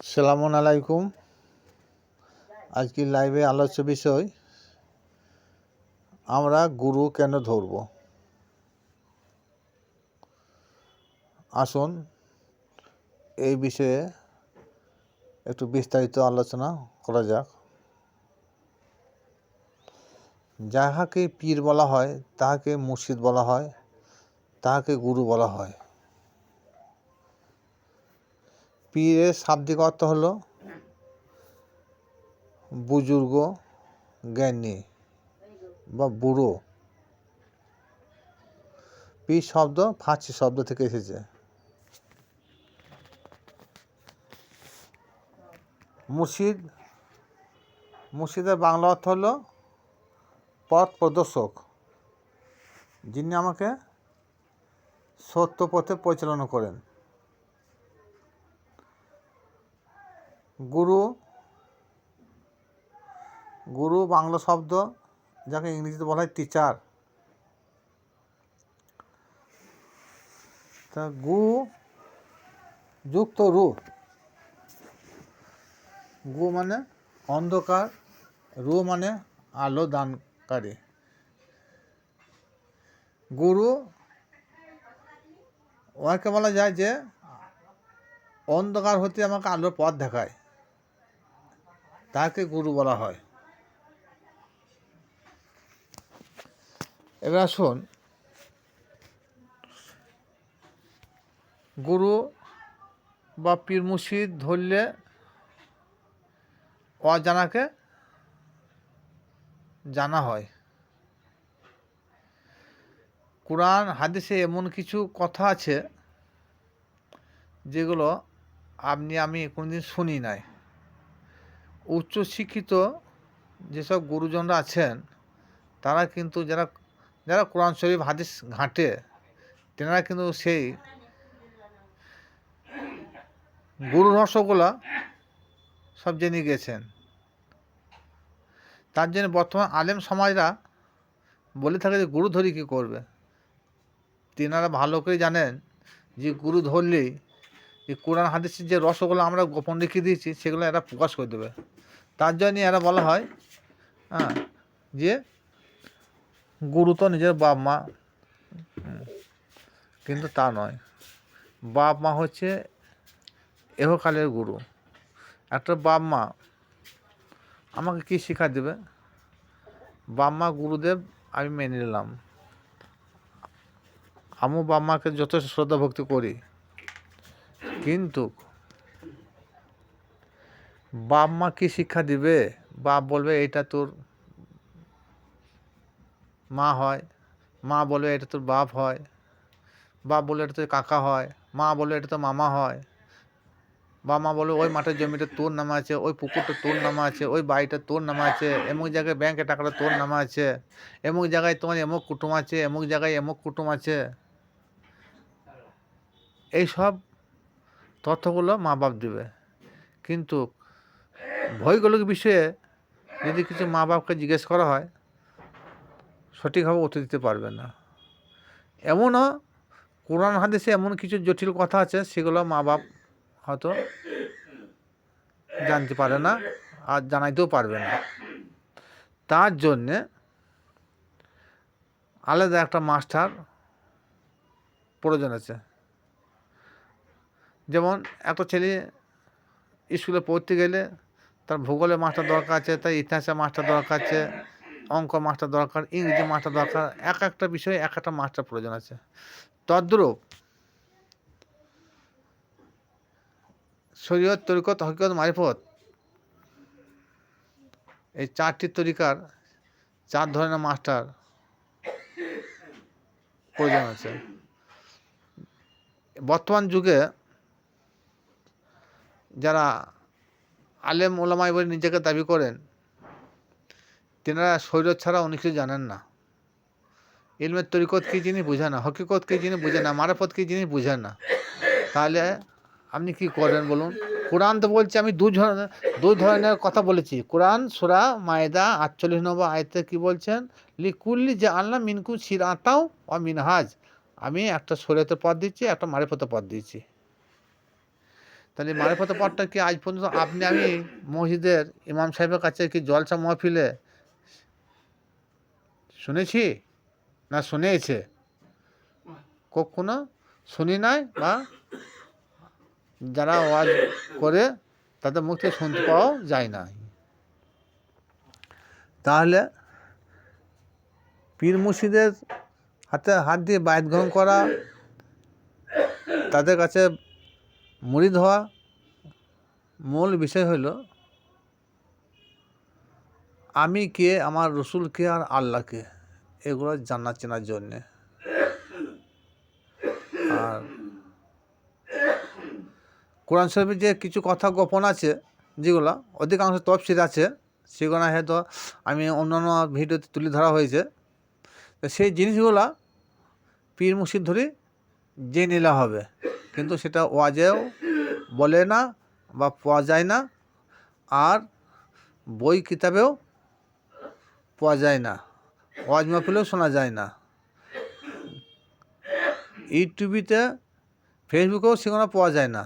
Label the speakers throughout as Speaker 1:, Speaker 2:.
Speaker 1: সালামুন আলাইকুম। আজকের লাইভে আলোচ্য বিষয়, আমরা গুরু কেন ধরব। আসুন এই বিষয়ে একটু বিস্তারিত আলোচনা করা যাক। যাহাকে পীর বলা হয়, তাহাকে মুর্শিদ বলা হয়, তাহাকে গুরু বলা হয়। পীরের শাব্দিক অর্থ হল বুজুর্গ, জ্ঞানী বা বুড়ো। পীর শব্দ ফার্সি শব্দ থেকে এসেছে। মুর্শিদের বাংলা অর্থ হল পথ প্রদর্শক, যিনি আমাকে সত্য পথে পরিচালনা করেন। গুরু বাংলা শব্দ, যাকে ইংরেজিতে বলা হয় টিচার। তা গু যুক্ত রু, গু মানে অন্ধকার, রু মানে আলো দানকারী। গুরু ওকে বলা যায় যে অন্ধকার হতে আমাকে আলোর পথ দেখায়, তাকে গুরু বলা হয়। এবার আসুন, গুরু বা পীর মুর্শিদ ধরলে অজানাকে জানা হয়। কোরআন হাদিসে এমন কিছু কথা আছে যেগুলো আমি কোনোদিন শুনি নাই। উচ্চশিক্ষিত যেসব গুরুজনরা আছেন, তারা কিন্তু যারা কোরআন শরীফ হাদিস ঘাঁটে, তেনারা কিন্তু সেই গুরু রহস্যগুলো সব জেনে গেছেন। তার জন্য বর্তমান আলেম সমাজরা বলে থাকে যে গুরু ধরি কী করবে। তেনারা ভালো করে জানেন যে গুরু ধরলেই যে কোরআন হাদিসের যে রহস্যগুলো আমরা গোপন রেখে দিয়েছি, সেগুলো এরা প্রকাশ করে দেবে। তার জন্য এরা বলা হয় যে গুরু তো নিজের বাপ মা, কিন্তু তা নয়। বাপ মা হচ্ছে এহকালের গুরু। একটা বাপ মা আমাকে কী শিক্ষা দেবে? বাপ মা গুরুদেব আমি মেনে নিলাম, আমিও বাপ মাকে যথেষ্ট শ্রদ্ধা ভক্তি করি, কিন্তু বাপ মা কী শিক্ষা দিবে? বাপ বলবে এটা তোর মা হয়, মা বলবে এটা তোর বাপ হয়, বাপ বলবে এটা তোর কাকা হয়, মা বলবে এটা তোর মামা হয়, বা মা বলবে ওই মাঠের জমিটা তোর নামে আছে, ওই পুকুরটা তোর নামে আছে, ওই বাড়িটা তোর নামে আছে, এমুক জায়গায় ব্যাংকে টাকাটা তোর নামে আছে, এমুক জায়গায় তোমার এমুক কুটুম আছে, এমুক জায়গায় এমুক কুটুম আছে। এইসব তথ্যগুলো মা বাপ দেবে, কিন্তু ভৌগোলিক বিষয়ে যদি কিছু মা বাপকে জিজ্ঞেস করা হয়, সঠিকভাবে উত্তর দিতে পারবে না। এমনও কোরআন হাদিসে এমন কিছু জটিল কথা আছে, সেগুলো মা বাপ হয়তো জানতে পারে না আর জানাইতেও পারবে না। তার জন্যে আলাদা একটা মাস্টার প্রয়োজন আছে। যেমন একটা ছেলে স্কুলে পড়তে গেলে তার ভূগোলের মাস্টার দরকার আছে, তার ইতিহাসের মাস্টার দরকার আছে, অঙ্ক মাস্টার দরকার, ইংরেজি মাস্টার দরকার। এক একটা বিষয়ে এক একটা মাস্টার প্রয়োজন আছে। তদ্রূপ শরীয়ত, তরিকত, হকিকত, মারিফত, এই চারটি তরিকার চার ধরনের মাস্টার প্রয়োজন আছে। বর্তমান যুগে যারা আলেম ওলামাই বলে নিজেকে দাবি করেন, তেনারা শরীয়ত ছাড়া অনেক কিছু জানেন না। ইলমের তরিকত কী জিনিস বুঝে না, হকিকত কী জিনিস বুঝে না, মারিফত কী জিনিস বুঝে না। তাহলে আপনি কি করবেন বলুন? কোরআন তো বলছে, আমি দুই ধরনের কথা বলেছি। কোরআন সূরা মায়েদা ৪৮ নম্বর আয়াতে কী বলছেন? লিকুল্লি জাআলনা মিনকুম শিরআতাও ওয়া মিনহাজ। আমি একটা শরীয়তের পথ দিচ্ছি, একটা মারিফতের পথ দিচ্ছি। তাহলে মারিফতের পাঠটা কি আজ পর্যন্ত আমি মসজিদের ইমাম সাহেবের কাছে কি জলসা মহফিলে শুনেছি না শুনেছে? কখনো শুনি নাই, বা যারা ওয়াজ করে তাদের মুখ থেকে শুনতে পাওয়া যায় না। তাহলে পীর মুর্শিদের হাতে হাত দিয়ে বায়াত গ্রহণ করা, তাদের কাছে মুরিদ হওয়া, মূল বিষয় হলো আমি কে, আমার রসুল কে, আর আল্লাহকে, এগুলো জানা চেনার জন্যে। আর কোরআন শরীফের যে কিছু কথা গোপন আছে, যেগুলো অধিকাংশ তফসির আছে, সেগুলো হয়তো আমি অন্যান্য ভিডিওতে তুলে ধরা হয়েছে। তো সেই জিনিসগুলা পীর মুর্শিদ ধরে জেনে নিলে হবে, কিন্তু সেটা ওয়াজেও বলে না বা পাওয়া যায় না, আর বই কিতাবেও পাওয়া যায় না, ওয়াজ মাহফিলেও শোনা যায় না, ইউটিউবেতে ফেসবুকেও সেগুলো পাওয়া যায় না।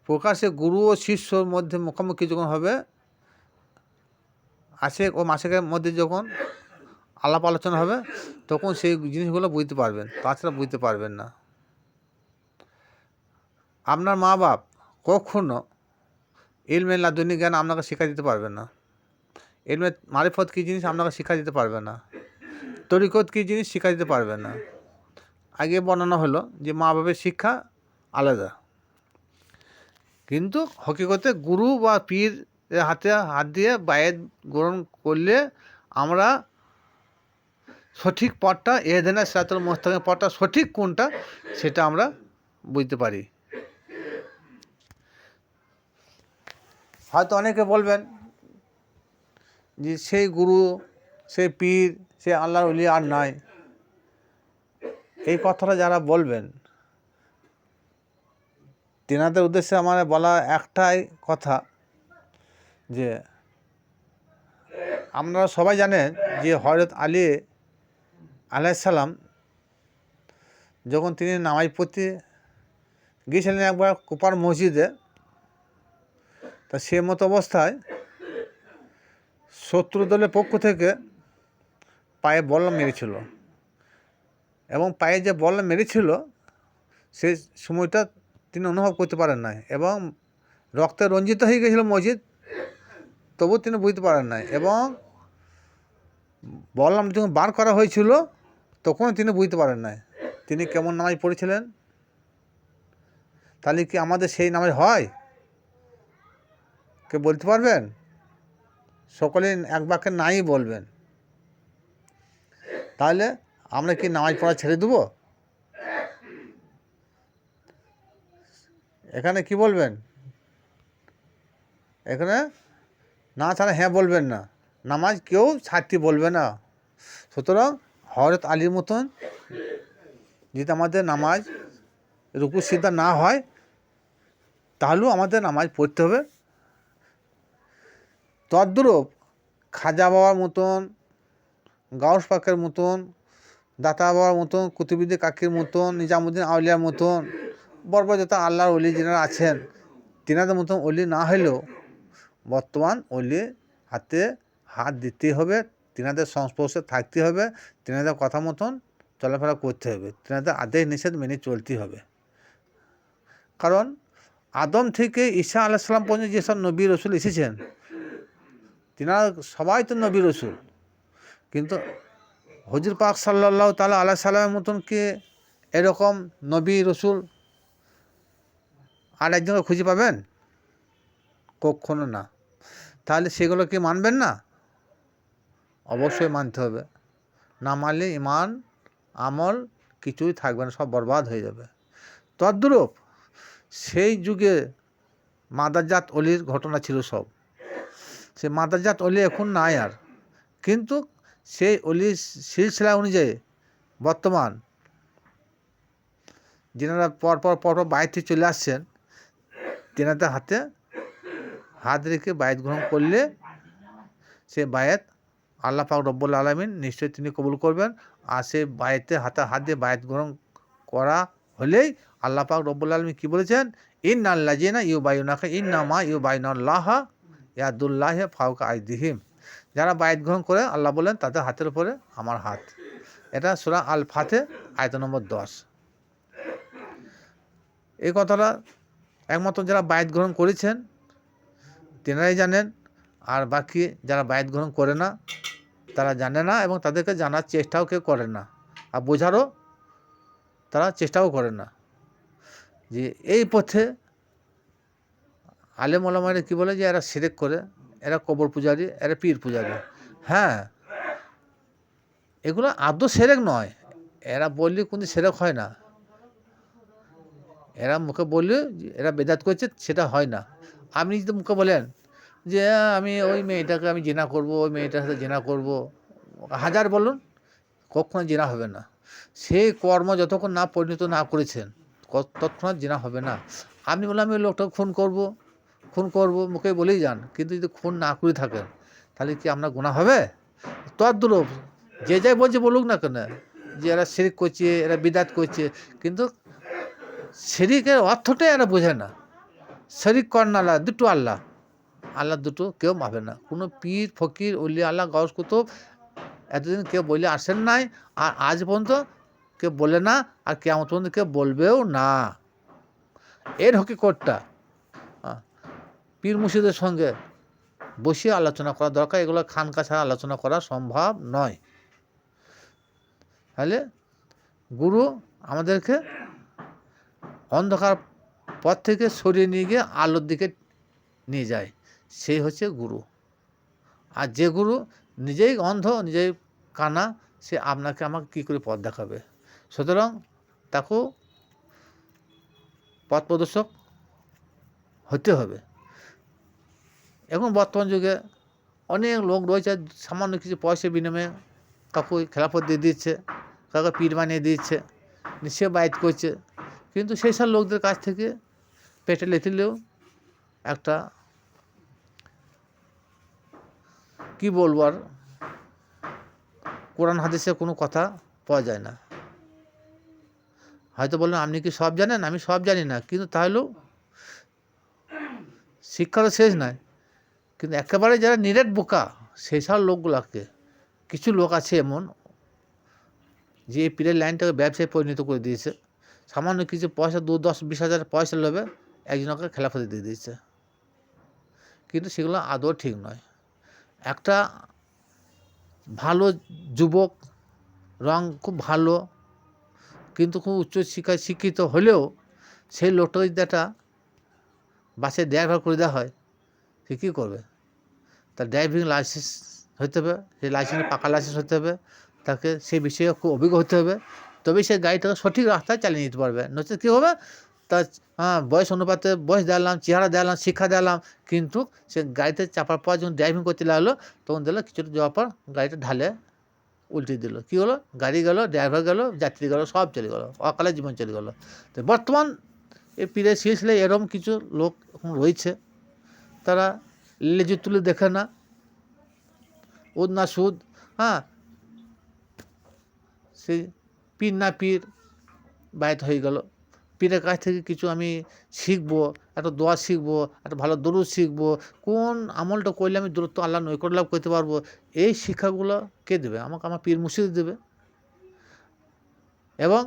Speaker 1: প্রকাশ্যে গুরু ও শিষ্যর মধ্যে মুখোমুখি যখন হবে, আশেক ও মাসেকের মধ্যে যখন আলাপ আলোচনা হবে, তখন সেই জিনিসগুলো বুঝতে পারবেন, তাছাড়া বুঝতে পারবেন না। আপনার মা বাপ কখনো ইলমে লাদুনি জ্ঞান আপনাকে শিক্ষা দিতে পারবে না। ইলমে মারিফত কী জিনিস আপনাকে শিক্ষা দিতে পারবে না। তরিকত কী জিনিস শিক্ষা দিতে পারবে না। আগে বর্ণনা হলো যে মা বাপের শিক্ষা আলাদা, কিন্তু হকিকতে গুরু বা পীর হাতে হাত দিয়ে বায়াত গ্রহণ করলে আমরা সঠিক পথটা, এহেদিনা সিরাতুল মুস্তাকিম পথটা সঠিক কোনটা সেটা আমরা বুঝতে পারি। হয়তো অনেকে বলবেন যে সেই গুরু, সেই পীর, সে আল্লাহর ওলি আর নাই। এই কথাটা যারা বলবেন, তেনাদের উদ্দেশ্যে আমার বলা একটাই কথা, যে আপনারা সবাই জানেন যে হযরত আলী আলাইহিস সালাম যখন তিনি নামাজ পড়তে গিয়েছিলেন একবার কুপার মসজিদে, তা সে মতো অবস্থায় শত্রু দলের পক্ষ থেকে পায়ে বল মেরেছিল, এবং পায়ে যে বল মেরেছিল সেই সময়টা তিনি অনুভব করতে পারেন নাই, এবং রক্তে রঞ্জিত হয়ে গেছিল মসজিদ, তবু তিনি বুঝতে পারেন নাই, এবং বললাম যখন বার করা হয়েছিল তখন তিনি বুঝতে পারেন নাই তিনি কেমন নামাজ পড়েছিলেন। তাহলে কি আমাদের সেই নামাজ হয়? কে বলতে পারবেন? সকলে এক বাক্যে নাই বলবেন। তাহলে আমরা কি নামাজ পড়া ছেড়ে দেবো? এখানে কি বলবেন? এখানে না ছাড়া হ্যাঁ বলবেন না, নামাজ কেউ ছাড়তে বলবে না। সুতরাং হযরত আলীর মতন যদি আমাদের নামাজ রুকু সিজদা না হয়, তাহলেও আমাদের নামাজ পড়তে হবে। তদ্রূপ খাজা বাবার মতন, গাউস পাকের মতন, দাতা বাবার মতন, কুতুবুদ্দিন কাকির মতন, নিজামুদ্দিন আউলিয়ার মতন বড় বড় যত আল্লাহর ওলি যিনারা আছেন, তিনাদের মতন ওলি না হলেও বর্তমান ওলির হাতে হাত দিতে হবে, তিনাদের সংস্পর্শে থাকতে হবে, তিনাদের কথা মতন চলাফেরা করতে হবে, তিনাদের আদেশ নিষেধ মেনে চলতে হবে। কারণ আদম থেকে ঈসা আলাইহিস সালাম পর্যন্ত যেসব নবী রসুল এসেছেন, তিনারা সবাই তো নবী রসুল, কিন্তু হুজুর পাক সাল্লাল্লাহু তাআলা আলাইহি সাল্লামের মতন কি এরকম নবী রসুল আর একজনকে খুঁজে পাবেন? কখনো না। তাহলে সেগুলো কি মানবেন না? অবশ্যই মানতে হবে। না মানলে ইমান আমল কিছুই থাকবে না, সব বরবাদ হয়ে যাবে। তদ্রূপ সেই যুগে মাদারজাত অলির ঘটনা ছিল সব। সে মাদারজাত অলি এখন নাই আর, কিন্তু সেই অলির সিলসিলা অনুযায়ী বর্তমান যিনারা পরপর বায়াতে চলে আসছেন, তেনাদের হাতে হাত রেখে বায়াত গ্রহণ করলে সে বায়াত আল্লাহ পাক রব্বুল আলামিন নিশ্চয়ই তিনি কবুল করবেন। আর সে বায়াতে হাতে হাত দিয়ে বায়াত গ্রহণ করা হলেই আল্লাহ পাক রব্বুল আলামিন কী বলেছেন? ইন্নাল্লাযিনা ইউবাইয়ুনাকা ইন্নামা ইউবাইয়ুনাল্লাহা ইয়াদুল্লাহি ফাওকা আইদিহিম। যারা বায়াত গ্রহণ করে আল্লাহ বলেন তাদের হাতের উপরে আমার হাত। এটা সূরা আল ফাতে আয়াত নম্বর 10। এই কথাটা একমাত্র যারা বায়াত গ্রহণ করেছেন তেনারাই জানেন, আর বাকি যারা বায়াত গ্রহণ করে না তারা জানে না এবং তাদেরকে জানার চেষ্টাও কেউ করে না, আর বোঝারও তারা চেষ্টাও করে না যে এই পথে আলেম ওলামারা কী বলে যে এরা শিরক করে, এরা কবর পূজারি, এরা পীর পূজারি। হ্যাঁ, এগুলো আদৌ শিরক নয়, এরা বললে কোনো শিরক হয় না, এরা মুখে বললে এরা বেদাত করছে সেটা হয় না। আপনি যদি মুখে বলেন যে আমি ওই মেয়েটাকে আমি জিনা করব, ওই মেয়েটার সাথে জিনা করব, হাজার বলুন, কখনো জিনা হবে না। সেই কর্ম যতক্ষণ না পরিণত না করেছেন তৎক্ষণাৎ জিনা হবে না। আপনি বললেন আমি ওই লোকটাকে খুন করব মুখে বলেই যান, কিন্তু যদি খুন না করে থাকেন তাহলে কি আপনার গুনাহ হবে? তদ্রূপ যে যাই বলছে বলুক না কেন যে এরা শিরক করছে, এরা বিদাত করছে, কিন্তু শিরকের অর্থটাই এরা বোঝে না। শরিক করেন আল্লাহ, দুটো আল্লাহ, আল্লাহ দুটো কেউ মাপে না। কোনো পীর ফকির ওলি আল্লাহ গাউস কুতুব এতদিন কেউ বলে আসেন নাই, আর আজ পর্যন্ত কেউ বলে না, আর কিয়ামত পর্যন্ত কেউ বলবেও না। এর হকিকতটা পীর মুর্শিদের সঙ্গে বসিয়ে আলোচনা করা দরকার। এগুলো খানকা ছাড়া আলোচনা করা সম্ভব নয়। তাহলে গুরু আমাদেরকে অন্ধকার পথ থেকে সরিয়ে নিয়ে গিয়ে আলোর দিকে নিয়ে যায়, সেই হচ্ছে গুরু। আর যে গুরু নিজেই অন্ধ, নিজেই কানা, সে আপনাকে আমাকে কী করে পথ দেখাবে? সুতরাং তাকেও পথ প্রদর্শক হতে হবে। এখন বর্তমান যুগে অনেক লোক রয়েছে সামান্য কিছু পয়সা বিনিময়ে কাউকে খেলাফত দিয়ে দিচ্ছে, কাউকে পীর বানিয়ে দিচ্ছে, সে বায়াত করছে, কিন্তু সেই সব লোকদের কাছ থেকে পেটে লেতিলেও একটা কি বলবো আর কোরআন হাদিসের কোনো কথা পাওয়া যায় না। হয়তো বললেন আপনি কি সব জানেন? আমি সব জানি না, কিন্তু তাহলেও শিক্ষারও শেষ নয়। কিন্তু একেবারে যারা নিরেট বোকা সেই সব লোকগুলোকে, কিছু লোক আছে এমন যে এই পীরের লাইনটাকে ব্যবসায় পরিণত করে দিয়েছে। সামান্য কিছু পয়সা 10-20 হাজার পয়সা লোভে একজনকে খেলাফত দিয়ে দিয়েছে, কিন্তু সেগুলো আদৌ ঠিক নয়। একটা ভালো যুবক, রং খুব ভালো, কিন্তু খুব উচ্চ শিক্ষায় শিক্ষিত হলেও সেই লোকটা যদি একটা বাসে ড্রাইভার করে দেওয়া হয়, সে কী করবে? তার ড্রাইভিং লাইসেন্স হতে হবে, সেই লাইসেন্সে পাকা লাইসেন্স হতে হবে, তাকে সেই বিষয়ে খুব অভিজ্ঞ হতে হবে, তবেই সে গাড়িটাকে সঠিক রাস্তায় চালিয়ে নিতে পারবে। নচেত কী হবে? তার বয়স অনুপাতে বয়স দেখালাম, চেহারা দেখালাম, শিক্ষা দেখালাম, কিন্তু সে গাড়িতে চাপার পর যখন ড্রাইভিং করতে লাগলো তখন দেখলো কিছুটা যাওয়ার পর গাড়িটা ঢালে উল্টে দিল। কী হলো? গাড়ি গেল, ড্রাইভার গেল, যাত্রী গেল, সব চলে গেলো, অকালে জীবন চলে গেলো। তো বর্তমান এই পীরের সিলসিলায় এরকম কিছু লোক এখন রয়েছে, তারা লেজু তুলে দেখে না, উদ না সুদ, সেই পীর না পীর বায়াত হয়ে গেল। পীরের কাছ থেকে কিছু আমি শিখবো, একটা দোয়া শিখবো, একটা ভালো দরুদ শিখবো, কোন আমলটা করলে আমি দূরত্ব আল্লাহ নৈকট্য লাভ করতে পারবো, এই শিক্ষাগুলো কে দেবে? আমাকে আমার পীর মুর্শিদ দেবে। এবং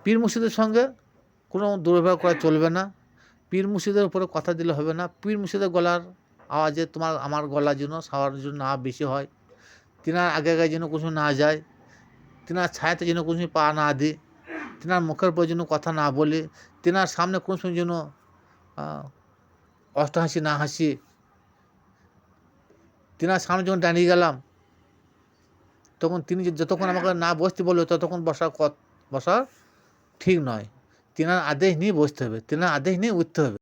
Speaker 1: পীর মুর্শিদের সঙ্গে কোনো দুর্ব্যবহার করা চলবে না, পীর মুর্শিদের উপরে কথা দিলে হবে না। পীর মুর্শিদের গলার আওয়াজে তোমার আমার গলা যেন সবার জন্য না বেশি হয়, তিনার আগে আগে যেন কিছু না যায়, তিনার ছায়াতে যেন কিছু পা না দিই, তিনার মুখের উপর যেন কথা না বলি, তিনার সামনে কোনো সময় যেন অষ্টহাসি না হাসি, তিনার সামনে যখন দাঁড়িয়ে গেলাম তখন তিনি যতক্ষণ আমাকে না বসতে বললো ততক্ষণ বসা ঠিক নয়। তিনার আদেশ নিয়ে বসতে হবে, তিনার আদেশ নিয়ে উঠতে হবে।